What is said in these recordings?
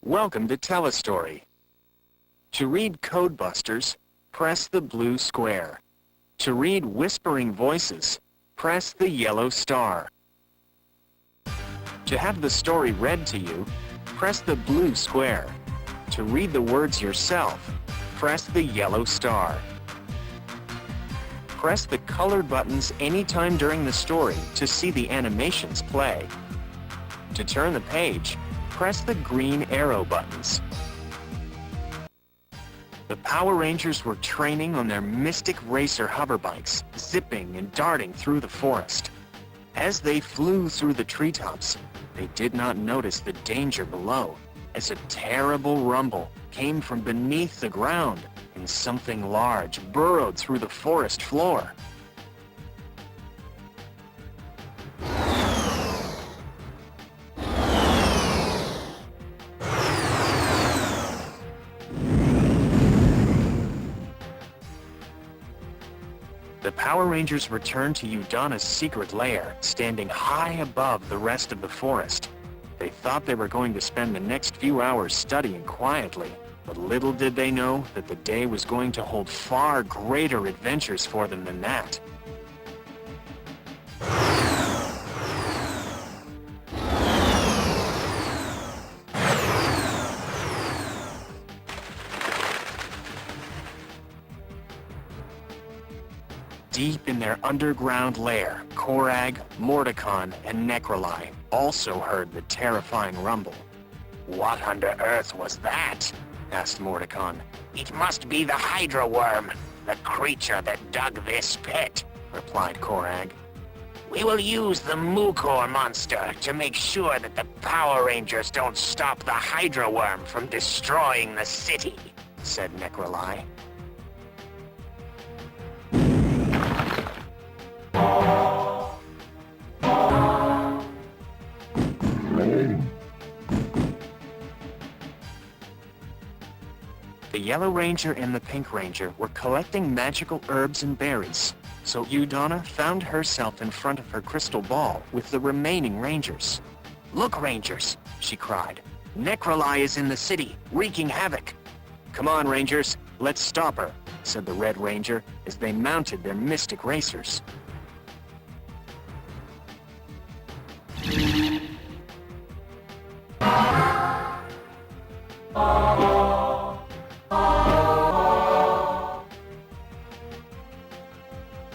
Welcome to Telestory. To read Codebusters, press the blue square. To read Whispering Voices, press the yellow star. To have the story read to you, press the blue square. To read the words yourself, press the yellow star. Press the colored buttons anytime during the story to see the animations play. To turn the page, press the green arrow buttons. The Power Rangers were training on their Mystic Racer hoverbikes, zipping and darting through the forest. As they flew through the treetops, they did not notice the danger below, as a terrible rumble came from beneath the ground and something large burrowed through the forest floor. The Power Rangers returned to Udana's secret lair, standing high above the rest of the forest. They thought they were going to spend the next few hours studying quietly, but little did they know that the day was going to hold far greater adventures for them than that. Deep in their underground lair, Korag, Mordecon, and Necroli also heard the terrifying rumble. "What under earth was that?" asked Mordecon. "It must be the hydra worm, the creature that dug this pit," replied Korag. "We will use the Mukor monster to make sure that the Power Rangers don't stop the hydra worm from destroying the city," said Necroli. The Yellow Ranger and the Pink Ranger were collecting magical herbs and berries, so Udana found herself in front of her crystal ball with the remaining Rangers. "Look, Rangers," she cried. "Necroli is in the city, wreaking havoc." "Come on, Rangers, let's stop her," said the Red Ranger as they mounted their Mystic Racers.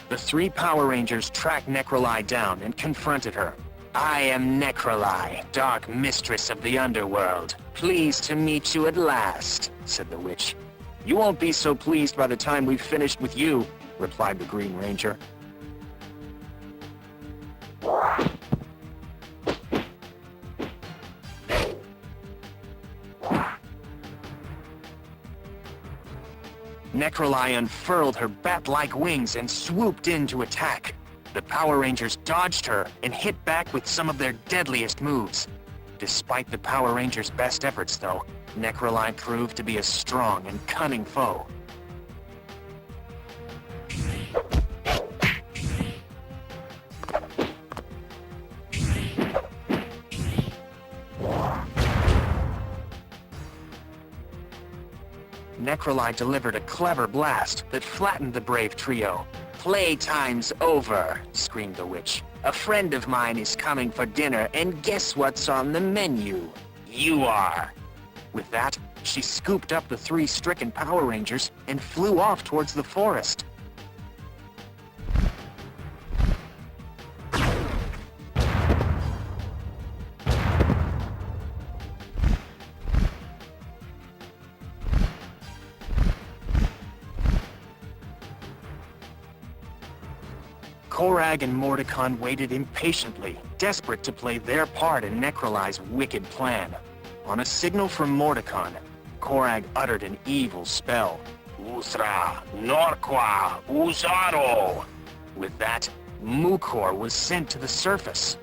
The three Power Rangers tracked Necroli down and confronted her. "I am Necroli, Dark Mistress of the Underworld. Pleased to meet you at last," said the witch. "You won't be so pleased by the time we've finished with you," replied the Green Ranger. Necroli unfurled her bat-like wings and swooped in to attack. The Power Rangers dodged her and hit back with some of their deadliest moves. Despite the Power Rangers' best efforts, though, Necroli proved to be a strong and cunning foe. Necroli delivered a clever blast that flattened the brave trio. "Playtime's over," screamed the witch. "A friend of mine is coming for dinner, and guess what's on the menu? You are." With that, she scooped up the three stricken Power Rangers and flew off towards the forest. Korag and Mordecon waited impatiently, desperate to play their part in Necroli's wicked plan. On a signal from Mordecon, Korag uttered an evil spell. "Usra, Norqua, Uzaro!" With that, Mukor was sent to the surface.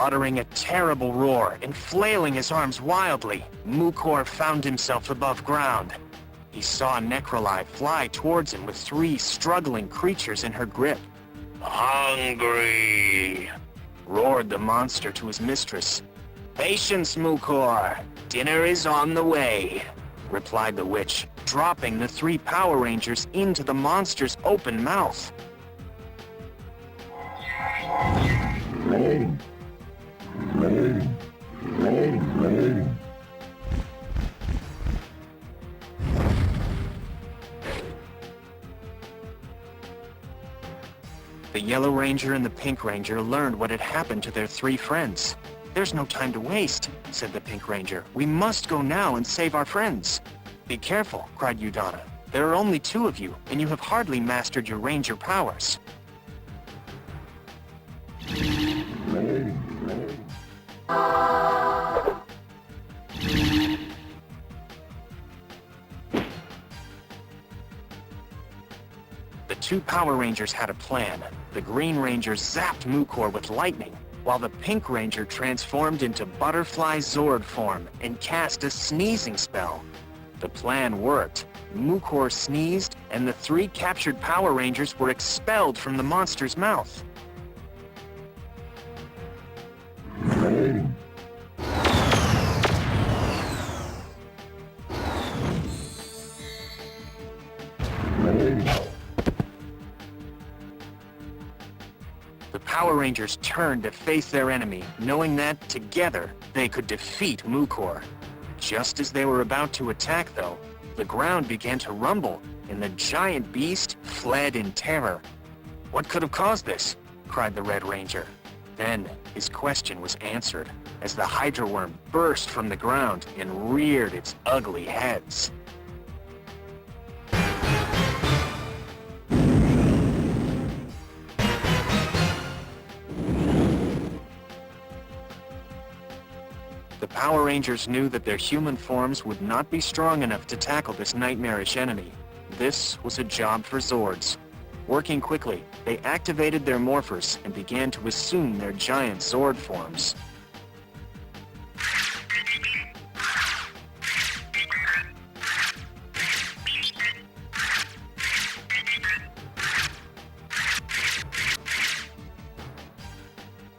Uttering a terrible roar and flailing his arms wildly, Mukor found himself above ground. he saw Necroli fly towards him with 3 struggling creatures in her grip. "Hungry!" roared the monster to his mistress. "Patience, Mukor! Dinner is on the way!" replied the witch, dropping the 3 Power Rangers into the monster's open mouth. The Yellow Ranger and the Pink Ranger learned what had happened to their 3 friends. "There's no time to waste," said the Pink Ranger. "We must go now and save our friends." "Be careful," cried Udonna. "There are only 2 of you, and you have hardly mastered your Ranger powers." The 2 Power Rangers had a plan. The Green Ranger zapped Mukor with lightning, while the Pink Ranger transformed into Butterfly Zord form and cast a sneezing spell. The plan worked. Mukor sneezed, and the 3 captured Power Rangers were expelled from the monster's mouth. The Power Rangers turned to face their enemy, knowing that, together, they could defeat Mukor. Just as they were about to attack, though, the ground began to rumble, and the giant beast fled in terror. "What could have caused this?" cried the Red Ranger. Then, his question was answered, as the hydra worm burst from the ground and reared its ugly heads. The Power Rangers knew that their human forms would not be strong enough to tackle this nightmarish enemy. This was a job for Zords. Working quickly, they activated their morphers and began to assume their giant Zord forms.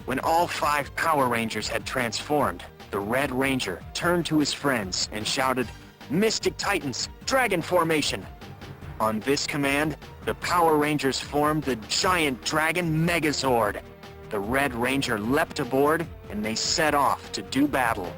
When all 5 Power Rangers had transformed, the Red Ranger turned to his friends and shouted, "Mystic Titans, Dragon Formation!" On this command, the Power Rangers formed the giant dragon Megazord. The Red Ranger leapt aboard, and they set off to do battle.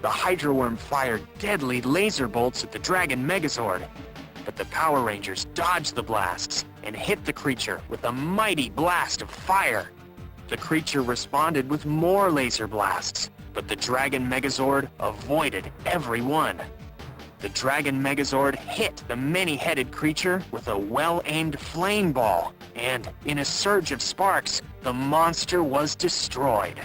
The Hydra Worm fired deadly laser bolts at the Dragon Megazord, but the Power Rangers dodged the blasts and hit the creature with a mighty blast of fire. The creature responded with more laser blasts, but the Dragon Megazord avoided every one. The Dragon Megazord hit the many-headed creature with a well-aimed flame ball, and in a surge of sparks, the monster was destroyed.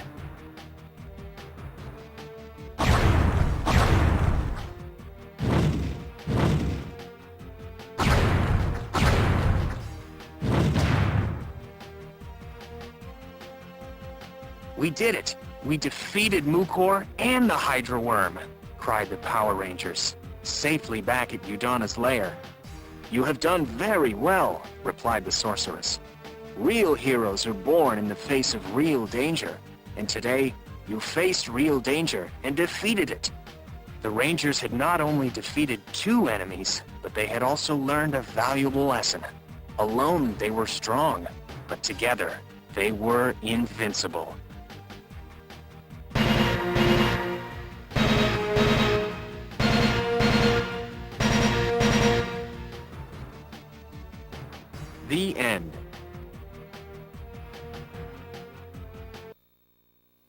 "We did it! We defeated Mukor and the Hydra Worm!" cried the Power Rangers, safely back at Udonna's lair. "You have done very well," replied the sorceress. "Real heroes are born in the face of real danger, and today you faced real danger and defeated it." The Rangers had not only defeated 2 enemies, but they had also learned a valuable lesson. Alone they were strong, but together they were invincible. The end.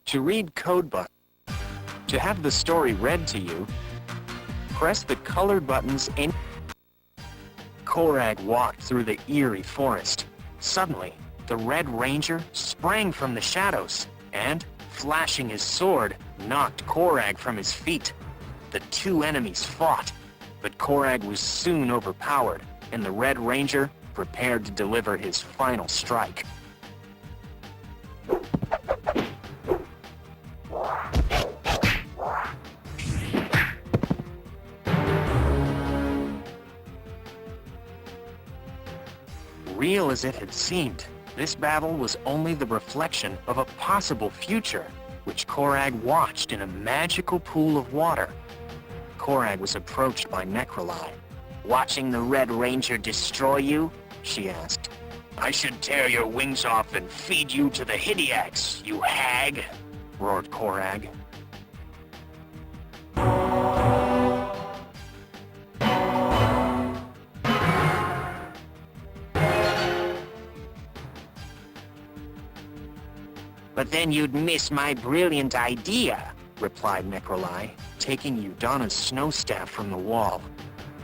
To read codebook, to have the story read to you, press the colored buttons and Korag walked through the eerie forest. Suddenly, the Red Ranger sprang from the shadows and, flashing his sword, knocked Korag from his feet. The 2 enemies fought, But Korag was soon overpowered, and the Red Ranger prepared to deliver his final strike. Real as it had seemed, this battle was only the reflection of a possible future, which Korag watched in a magical pool of water. Korag was approached by Necroli. "Watching the Red Ranger destroy you?" she asked. "I should tear your wings off and feed you to the Hidiacs, you hag!" roared Korag. "But then you'd miss my brilliant idea," replied Necroli, taking Udana's snow staff from the wall.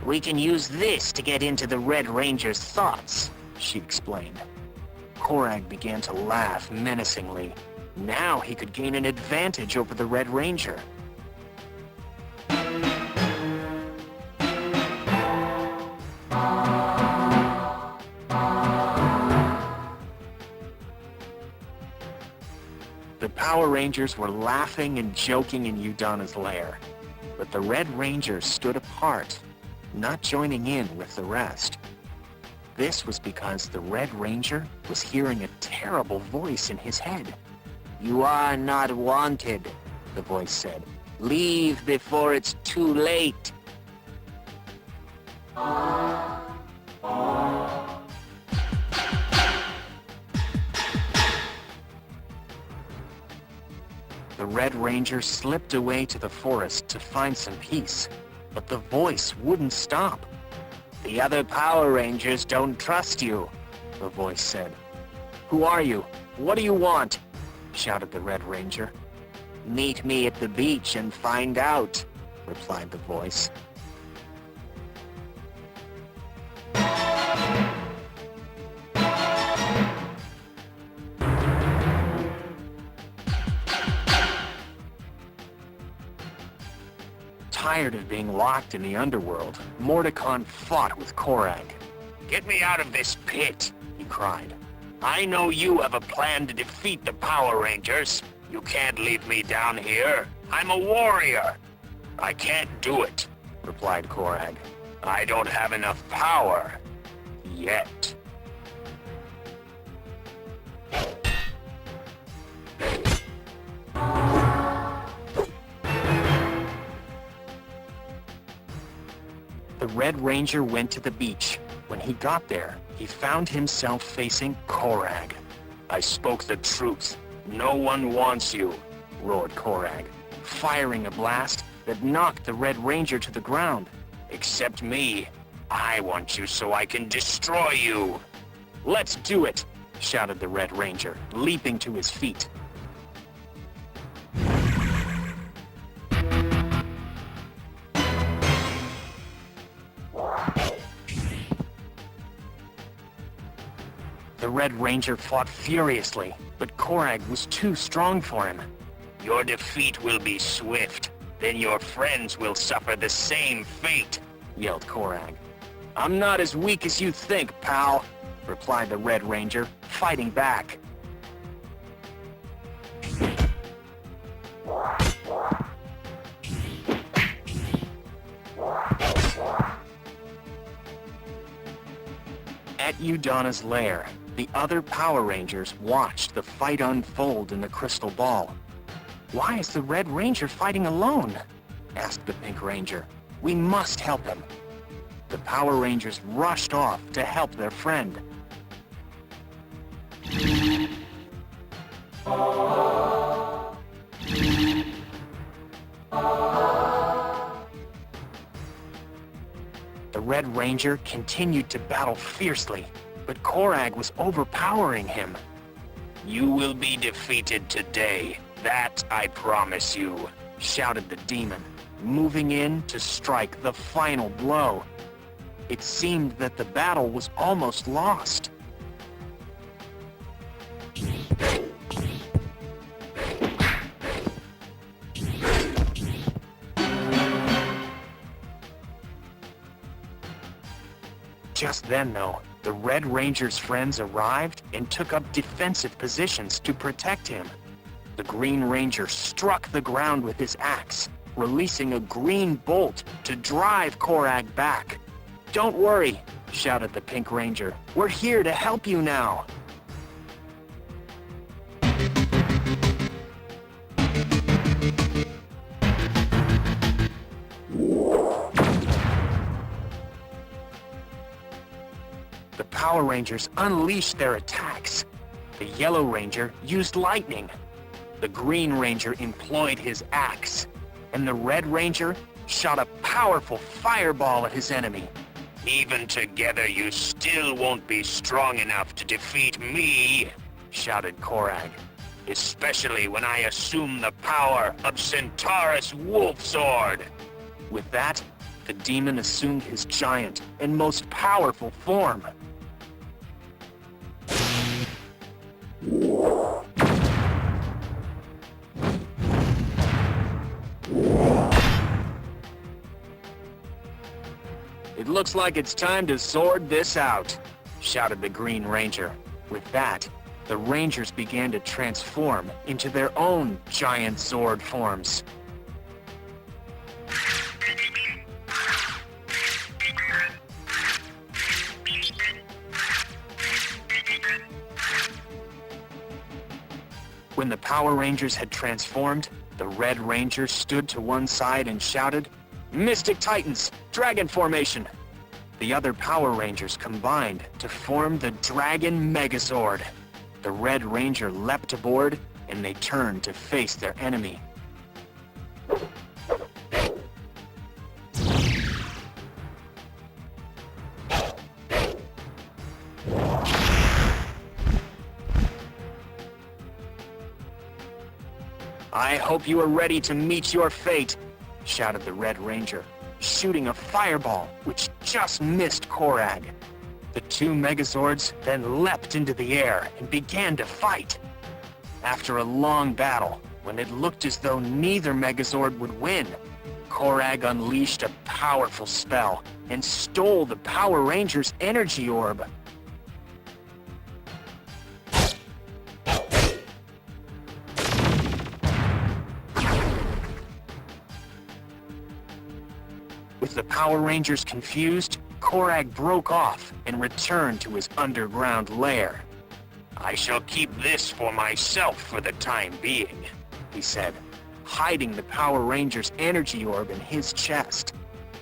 "We can use this to get into the Red Ranger's thoughts," she explained. Korag began to laugh menacingly. Now he could gain an advantage over the Red Ranger. The Power Rangers were laughing and joking in Udana's lair, but the Red Ranger stood apart, not joining in with the rest. This was because the Red Ranger was hearing a terrible voice in his head. "You are not wanted," the voice said. "Leave before it's too late." The Red Ranger slipped away to the forest to find some peace, but the voice wouldn't stop. "The other Power Rangers don't trust you," the voice said. "Who are you? What do you want?" shouted the Red Ranger. "Meet me at the beach and find out," replied the voice. Tired of being locked in the underworld, Mordecon fought with Korag. "Get me out of this pit," he cried. "I know you have a plan to defeat the Power Rangers. You can't leave me down here. I'm a warrior." "I can't do it," replied Korag. "I don't have enough power. Yet." The Red Ranger went to the beach. When he got there, he found himself facing Korag. "I spoke the truth. No one wants you," roared Korag, firing a blast that knocked the Red Ranger to the ground. "Except me. I want you so I can destroy you." "Let's do it," shouted the Red Ranger, leaping to his feet. The Red Ranger fought furiously, but Korag was too strong for him. "Your defeat will be swift. Then your friends will suffer the same fate," yelled Korag. "I'm not as weak as you think, pal," replied the Red Ranger, fighting back. At Udana's lair, the other Power Rangers watched the fight unfold in the crystal ball. "Why is the Red Ranger fighting alone?" asked the Pink Ranger. "We must help him." The Power Rangers rushed off to help their friend. The Red Ranger continued to battle fiercely, but Korag was overpowering him. "You will be defeated today, that I promise you," shouted the demon, moving in to strike the final blow. It seemed that the battle was almost lost. Just then, though, the Red Ranger's friends arrived and took up defensive positions to protect him. The Green Ranger struck the ground with his axe, releasing a green bolt to drive Korag back. "Don't worry," shouted the Pink Ranger. "We're here to help you now." The Power Rangers unleashed their attacks. The Yellow Ranger used lightning. The Green Ranger employed his axe. And the Red Ranger shot a powerful fireball at his enemy. "Even together, you still won't be strong enough to defeat me," shouted Korag. "Especially when I assume the power of Centaurus Wolfzord." With that, the demon assumed his giant and most powerful form. "It looks like it's time to Zord this out," shouted the Green Ranger. With that, the Rangers began to transform into their own giant Zord forms. When the Power Rangers had transformed, the Red Ranger stood to one side and shouted, "Mystic Titans, Dragon Formation!" The other Power Rangers combined to form the Dragon Megazord. The Red Ranger leapt aboard, and they turned to face their enemy. "I hope you are ready to meet your fate," shouted the Red Ranger, shooting a fireball which just missed Korag. The two Megazords then leapt into the air and began to fight. After a long battle, when it looked as though neither Megazord would win, Korag unleashed a powerful spell and stole the Power Rangers' energy orb. With the Power Rangers confused, Korag broke off and returned to his underground lair. "I shall keep this for myself for the time being," he said, hiding the Power Rangers' energy orb in his chest.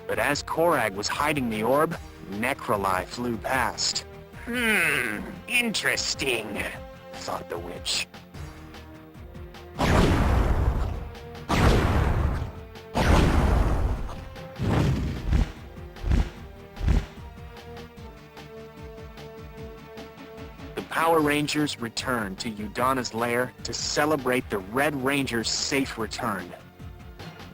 But as Korag was hiding the orb, Necroli flew past. Interesting," thought the witch. The Power Rangers returned to Udana's lair to celebrate the Red Ranger's safe return.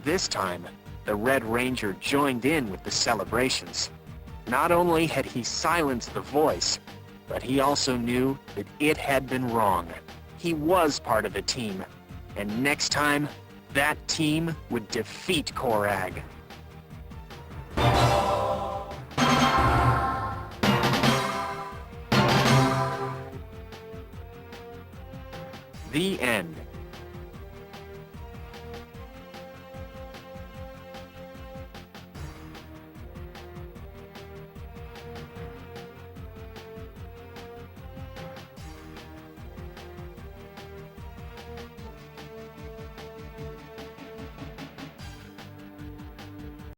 This time, the Red Ranger joined in with the celebrations. Not only had he silenced the voice, but he also knew that it had been wrong. He was part of the team, and next time, that team would defeat Korag. The end.